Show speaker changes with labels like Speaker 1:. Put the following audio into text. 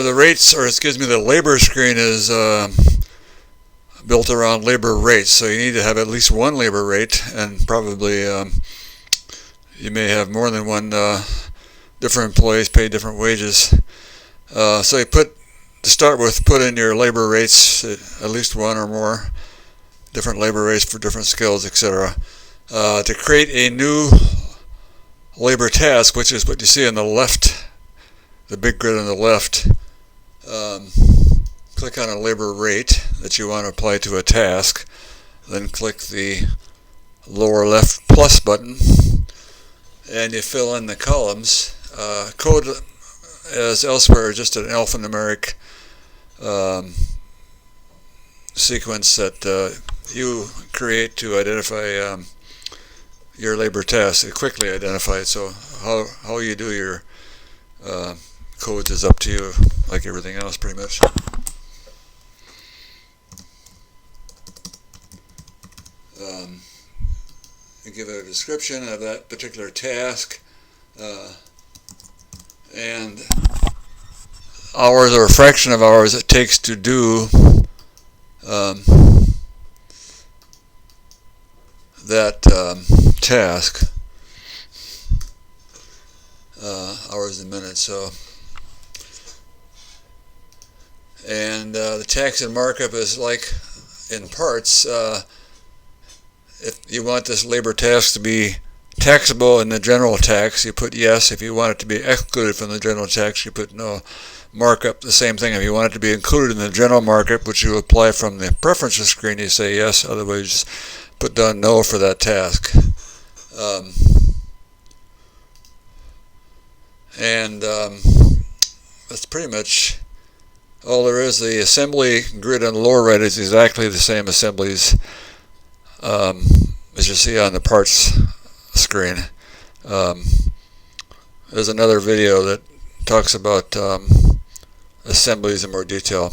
Speaker 1: the rates, or excuse me, the labor screen is built around labor rates, so you need to have at least one labor rate, and probably you may have more than one different employees pay different wages. So you to start with, put in your labor rates, at least one or more different labor rates for different skills, etc. To create a new labor task, which is what you see on the left, the big grid on the left, click on a labor rate that you want to apply to a task, then click the lower left plus button, and you fill in the columns. Code, as elsewhere, is just an alphanumeric sequence that you create to identify your labor task, quickly identify it. So how you do your codes is up to you, like everything else pretty much. You give it a description of that particular task, and hours or a fraction of hours it takes to do that task, hours and minutes. So, and the tax and markup is like in parts. If you want this labor task to be taxable in the general tax, you put yes. If you want it to be excluded from the general tax, you put no. Markup, the same thing. If you want it to be included in the general markup, which you apply from the preferences screen, you say yes. Otherwise, just put down no for that task. That's pretty much all there is. The assembly grid on the lower right is exactly the same assemblies as you see on the parts screen. There's another video that talks about assemblies in more detail.